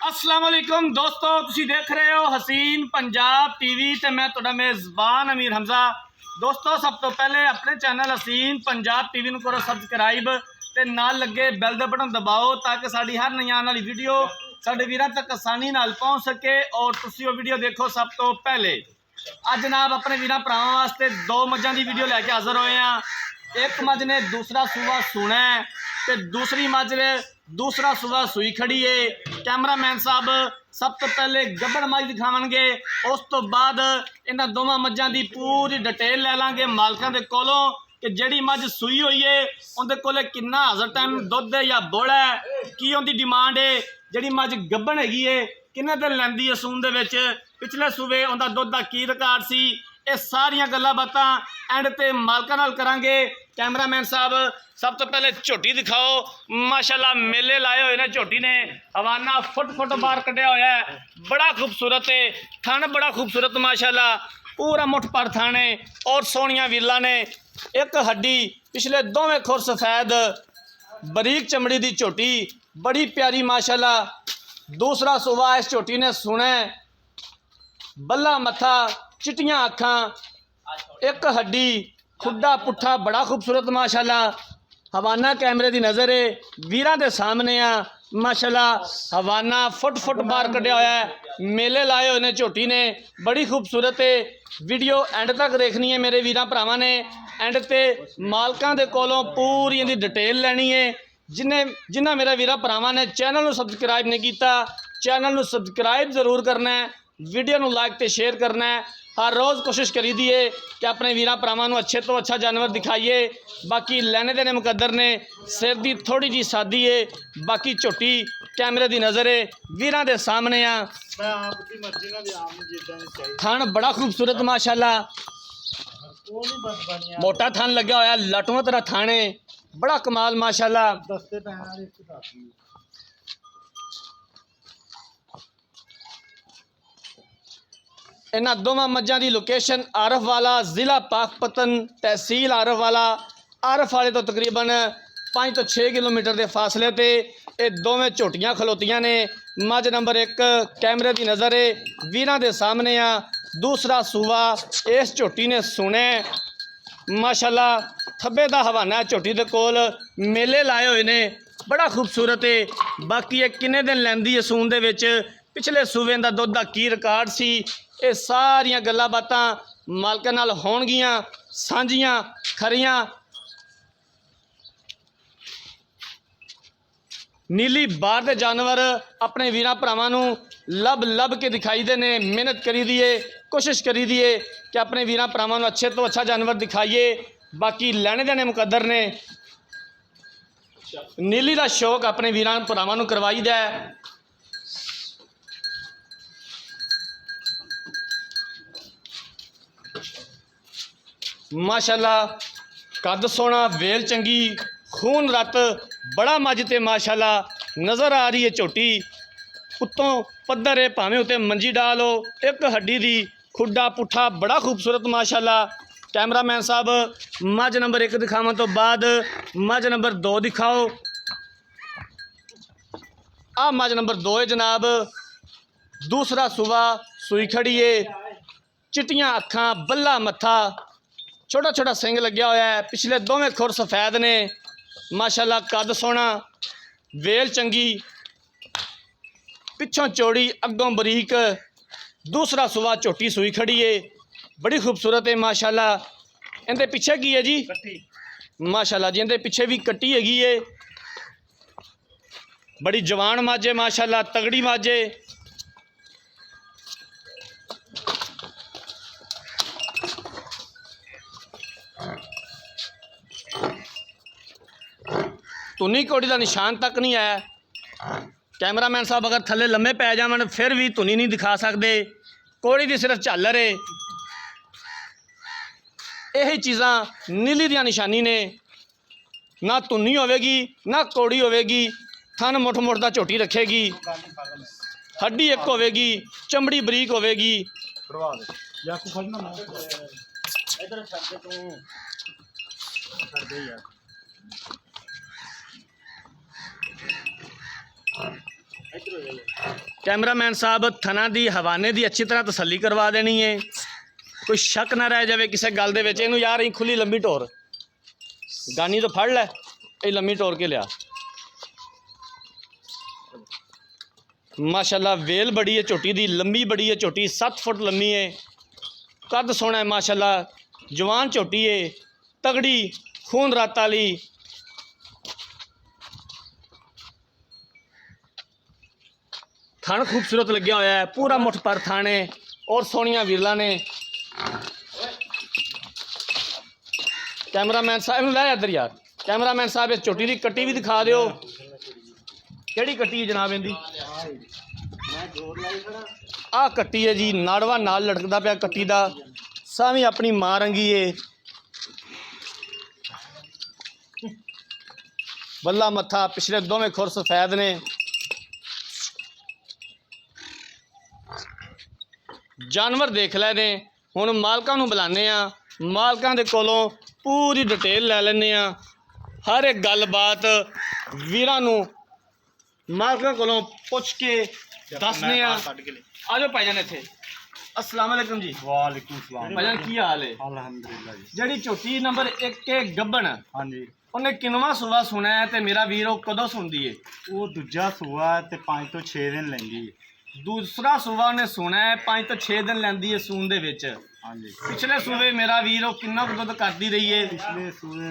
अस्सलाम वालेकुम दोस्तों, तुसी देख रहे हो हसीन पंजाब टीवी ते मैं तुहाडा मेज़बान अमीर हमजा। दोस्तों, सब तो पहले अपने चैनल हसीन पंजाब टीवी नूं करो सबसक्राइब ते नाल लगे बैल दा बटन दबाओ ताकि साडी हर नई आने वाली वीडियो साडे वीरां तक आसानी नाल पहुँच सके और तुसी वो वीडियो देखो सब तो पहले। अज जनाब अपने वीरां भरावां वास्ते दो मझां दी वीडियो लैके हाज़र होए हैं। एक मझ ने दूसरा सूआ सुना है ते दूसरी मझ ने दूसरा सूआ सूई खड़ी है। कैमरामैन साहब सब तो पहले गब्बड़ मझ दिखावणगे, उस तो बाद इन्हां दोवां मझां दी पूरी डिटेल लै लांगे मालकां दे कोलों कि जिहड़ी मझ सूई हुई है उहदे कोले किन्ना हाज़र टाइम दुध है या बोड़ा है, की उहदी डिमांड है, जिहड़ी मझ गब्बड़ हैगी है किन्ने दिन लैंदी है सून दे विच, पिछले सूबे उहदा दुध दा की रिकॉर्ड सी। ये सारियां गल्लां बातां एंड ते मालकां नाल करांगे। कैमरामैन साहब सब तो पहले झोटी दिखाओ। माशाल्लाह मेले लाए हुए ने, झोटी ने हवाना फुट बाहर कढ़िया होया है, बड़ा खूबसूरत है, थन बड़ा खूबसूरत माशाल्लाह, पूरा मुठ पर थन है और सोहनिया वीलां ने। एक हड्डी पिछले दोवें खुर सफेद बरीक चमड़ी दी झोटी बड़ी प्यारी माशाल्लाह। दूसरा सूबा इस झोटी ने सुने, बल्ला मत्था चिट्टियां अखां, एक हड्डी खुड्डा पुट्ठा बड़ा खूबसूरत माशाल्लाह। हवाना कैमरे की नज़र है वीरां दे सामने आ माशाल्लाह। हवाना फुट बाहर कढ़िया होया है, मेले लाए हुए ने झोटी ने, बड़ी खूबसूरत है। वीडियो एंड तक देखनी है मेरे वीरां भरावां ने, एंड ते मालकां दे कोलों पूरी इहदी डिटेल लैनी है। जिन्हें मेरा वीरां भरावां ने चैनल नूं सबसक्राइब नहीं किया, चैनल नूं सबसक्राइब जरूर करना है, वीडियो नूं लाइक ते शेयर करना है। हर रोज़ कोशिश करी दी है कि अपने वीरां भरावां नूं अच्छे तो अच्छा जानवर दिखाइए। बाकी लैने देने मुकद्दर ने, सिर दी थोड़ी जी सादी है, बाकी झोटी कैमरे की नज़र है वीरां दे सामने आ। थन बड़ा खूबसूरत माशाल्लाह, मोटा थन लग्या होया, लटुआं तरह थन है, बड़ा कमाल माशाल्लाह। इन्हां दोवां मझां की लोकेशन आरफ वाला, जिला पाकपतन, तहसील आरफ वाला। आरफ वाले तो तकरीबन 5 तो 6 किलोमीटर के फासले पर ये दोवें झोटियां खलोतियां ने। मझ नंबर 1 कैमरे की नज़र है वीरां दे सामने आ। दूसरा सूआ इस झोटी ने सुने माशाल्लाह, थब्बे दा हवाना झोटी दे कोल, मेले लाए हुए ने, बड़ा खूबसूरत है। बाकी ये किन्ने दिन लैंदी है सून दे विच, पिछले सूबे का दुध का की रिकॉर्ड सी, ये सारियां गल्लां बातां मालकां नाल होणगियां सांझियां खरियां। नीली बार दे जानवर अपने वीरां भरावां नूं लब के दिखाई दे ने, मेहनत करी दी है, कोशिश करी दी है कि अपने वीरां भरावां नूं अच्छे तो अच्छा जानवर दिखाइए। बाकी लैने देने मुकद्दर ने, नीली का शौक अपने वीरां भरावां नूं करवाई दा है। माशाल्लाह कद सोना, वेल चंगी, खून रत बड़ा मझ ते माशाल्लाह नज़र आ रही है झोटी। उत्तों पत्थर है, भावें उत्ते मंजी डालो, एक हड्डी दी खुड्डा पुट्ठा बड़ा खूबसूरत माशाल्लाह। कैमरामैन साहब मझ नंबर 1 दिखावन तो बाद मझ नंबर 2 दिखाओ। आ मझ नंबर 2 है जनाब, दूसरा सूआ सूई खड़ी है, चिट्टियां अखां, बल्ला मत्था, छोटा छोटा सिंग लग्या होया है, पिछले दोवें खुर सफेद ने माशाल्लाह। कद सोना, वेल चंगी, पिछों चौड़ी अगों बरीक। दूसरा सूआ झोटी सूई खड़ी है, बड़ी खूबसूरत है माशाल्लाह। इहदे पिछे की है जी माशाल्लाह जी, इहदे पिछे भी कट्टी हैगी है, बड़ी जवान मझ है माशाल्लाह, तगड़ी मझ है। धुनी घोड़ी का निशान तक नहीं आया। कैमरामैन साहब अगर थले लम्मे पै जावन फिर भी धुनी नहीं दिखा सकते, घोड़ी की सिर्फ झालर है। यही चीज़ां नीली दी निशानी ने, ना धुनी होवेगी ना कौड़ी होवेगी, थन मुठ दा झोटी रखेगी, हड्डी एक होवेगी, चमड़ी बरीक होवेगी। कैमरामैन साहब थना दी हवाने दी अच्छी तरह तसल्ली करवा देनी है, कोई शक ना रह जाए किसी गल दे विच। इहनूं यार खुली लंबी टोर गानी तो फड़ लै, ये लंबी टोर के लिया। माशाल्लाह वेल बड़ी है झोटी दी, लंबी बड़ी है झोटी, 7 फुट लंबी है, कद सोहना है माशाल्लाह, जवान झोटी है, तगड़ी खून रात वाली। थण खूबसूरत लग्या होया है, पूरा मुठ पर थण है और सोहनिया विरला ने। कैमरामैन साहब लै इधर यार, कैमरामैन साहब इस झोटी की कट्टी भी दिखा दिओ, केड़ी कट्टी है जनाब इहदी? आ कट्टी है जी, नाड़वा नाल लटकदा पिया कट्टी दा, सावी अपनी मां रंगी है, बल्ला मत्था, पिछले दोवें खुर सफैद ने। जानवर देख लै ने, हुण मालकां नूं बुलाने आ, मालकां दे कोलों पूरी डिटेल लै लैने आ, हर एक गलबात वीरां नूं मालकां कोलों पुछ के दसने आ। आजो भाईजान इत्थे। अस्सलाम वालेकुम जी। वालेकुम सलाम भाईजान की हाल है? अल्हम्दुलिल्लाह जी। जड़ी झोटी नंबर 1 के गब्बन, हाँ जी, उन्हें किनवा सूबा सुना है ते मेरा वीर वो कदों सुनदी है? वो दूजा सूआ है ते 5 तो 6 दिन लेंदी है। दूसरा सूबा उन्हें सुना है 5 तो 6 दिन लैंदी है सून दे विच। हाँ जी, पिछले सूबे मेरा वीर वो किन्ना कुछ दुध करदी रही है? पिछले सूए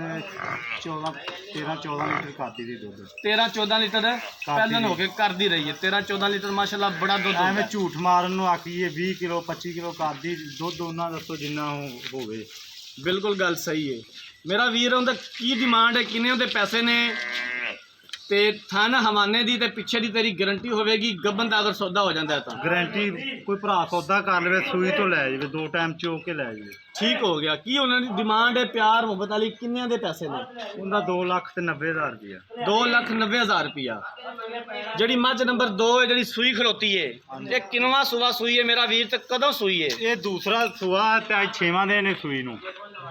13-14 लीटर करती थी दूध। 13-14 लीटर पहले हो के करदी रही है। 13-14 लीटर माशाल्लाह बड़ा दुध एवें होंदा। झूठ मारन नूं आखीए 20 किलो 25 किलो करदी दुध, उन्हां दसो जिन्ना होवे। बिल्कुल गल सही है। मेरा वीर उनका की डिमांड है, किन्ने उनके पैसे ने ते थन हवाने दी ते पिछे दी तेरी गारंटी होवेगी गब्बन दा अगर सौदा हो जाता है तो? गारंटी कोई भरा सौदा कर लवे सूई तो लै जावे, 2 टाइम चो के लै जावे। ठीक हो गया। की उन्होंने डिमांड है प्यार मुहब्बत वाली किन्ने दे पैसे ने? उनका 2,90,000 रुपया। 2,90,000 रुपया। जड़ी मझ नंबर 2 है, जड़ी सूई खलोती है, ये किनवा सूआ सूई है मेरा वीर ते कदों सूई है? ये दूसरा सूआ ते अज 6वां दिन है सूई नूं।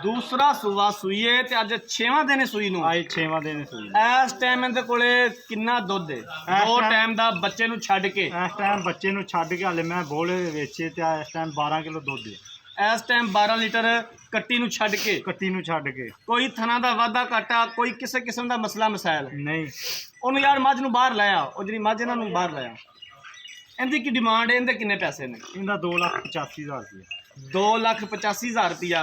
दूसरा सूआ सूई है ते अज 6वां दिन है सूई नूं। अज 6वां दिन है सूई। इस टाइम इहदे कोले किन्ना दुध है? 2 टाइम दा बच्चे नूं छड्ड के? इस टाइम बच्चे नूं छड्ड के हाले मैं बोले वेचे ते इस टाइम 12 किलो दुध है। इस टाइम 12 लीटर कट्टी नूं छड्ड के? कट्टी नूं छड्ड के। कोई थना दा वाधा घाटा, कोई किसी किस्म दा मसला मसाइल नहीं। ਉਹਨੂੰ यार मझ नूं बाहर लाया, ਉਹ ਜਿਹੜੀ मझ ਇਹਨਾਂ ਨੂੰ ਬਾਹਰ ਲਾਇਆ, ਇਹਦੀ ਕੀ ਡਿਮਾਂਡ ਹੈ? ਇਹਦੇ ਕਿੰਨੇ ਪੈਸੇ ਨੇ? ਇਹਦਾ 2,85,000 ਰੁਪਇਆ। 2,85,000 रुपया।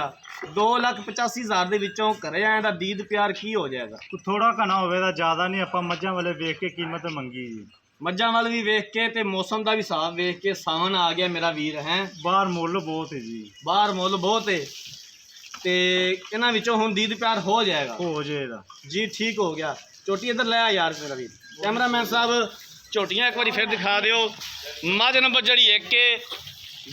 2,85,000 ਦੇ ਵਿੱਚੋਂ ਘਰੇ ਆਇਆ ਦਾ ਦੀਦ ਪਿਆਰ ਕੀ ਹੋ ਜਾਏਗਾ? ਥੋੜਾ ਘਣਾ ਹੋਵੇ ਤਾਂ ਜ਼ਿਆਦਾ ਨਹੀਂ, ਆਪਾਂ ਮੱਝਾਂ ਵਾਲੇ ਵੇਖ ਕੇ ਕੀਮਤ ਮੰਗੀ ਜੀ। ਮੱਝਾਂ ਵੱਲ ਵੀ ਵੇਖ ਕੇ ਤੇ ਮੌਸਮ ਦਾ ਵੀ ਹਿਸਾਬ ਵੇਖ ਕੇ ਸਾਵਣ ਆ ਗਿਆ ਮੇਰਾ ਵੀਰ ਹੈ। ਬਾਹਰ ਮੁੱਲ ਬਹੁਤ ਹੈ ਜੀ, ਬਾਹਰ ਮੁੱਲ ਬਹੁਤ ਹੈ ਤੇ ਇਹਨਾਂ ਵਿੱਚੋਂ ਹੁਣ ਦੀਦ ਪਿਆਰ ਹੋ ਜਾਏਗਾ। ਹੋ ਜਾਏਗਾ जी, ठीक हो गया। झोटी इधर ले आ यार मेरा भी। कैमरामैन साहब झोटियाँ एक बार फिर दिखा दिओ। मझ नंबर जड़ी 1 के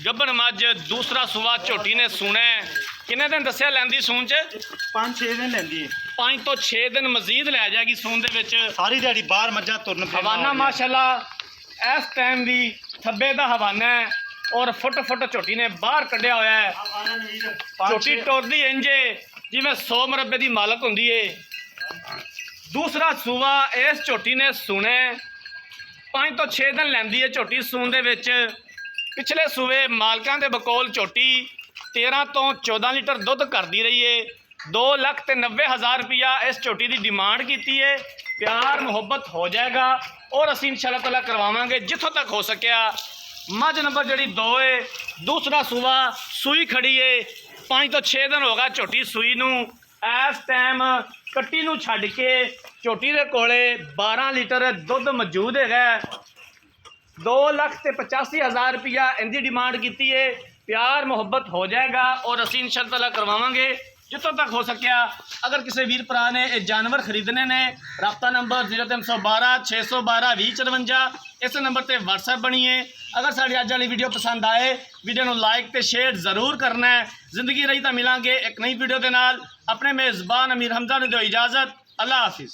गब्बन मझ, दूसरा सूआ झोटी ने सुना है। किन्ने दिन दस्या लैंदी सून च? 5-6 दिन ਲੈਂਦੀ ਹੈ। 5 तो 6 दिन मजीद लै जाएगी सून दे विच। ਸਾਰੀ ਦਿਹਾੜੀ ਬਾਹਰ ਮੱਝਾਂ ਤੁਰਨ ਫਿਰਨ हवाना माशाल्लाह इस टाइम भी थब्बे दा हवाना है और फुट फुट झोटी ने बाहर कढ़िया होया है। झोटी टुरदी इंज जिवें 100 मरबे दी मालक हुंदी है। दूसरा सूआ इस झोटी ने सुने 5 तो 6 दिन लैंदी है झोटी सून दे विच। पिछले सूए मालकां दे बकोल झोटी 13 तो 14 लीटर दुध करदी रही है। 2,90,000 रुपया इस झोटी की डिमांड की है। प्यार मुहब्बत हो जाएगा और असीं इंशाअल्लाह ताला करवावांगे जिथों तक हो सकिया। मझ नंबर जड़ी 2 है, दूसरा सूआ सूई खड़ी है। 5 तो 6 दिन होगा झोटी सूई नूं। इस टाइम कट्टी नूं छड्ड के झोटी दे कोले 12 लीटर दुध मौजूद है। 2,85,000 रुपया इनकी डिमांड की है। प्यार मुहब्बत हो जाएगा और असीं इंशाअल्लाह ताला करवावांगे जितों तक हो सकिया। अगर किसी वीर भरा ने ये जानवर खरीदने ने, रब्ता नंबर 0312 612 2054 इस नंबर पर WhatsApp बनिए। अगर साड़ी अज वाली वीडियो पसंद आए, वीडियो को लाइक तो शेयर जरूर करना है। जिंदगी रही तो मिलांगे एक नई वीडियो के नाल। अपने मेज़बान अमीर हमजा ने दो इजाज़त। अल्लाह हाफिज़।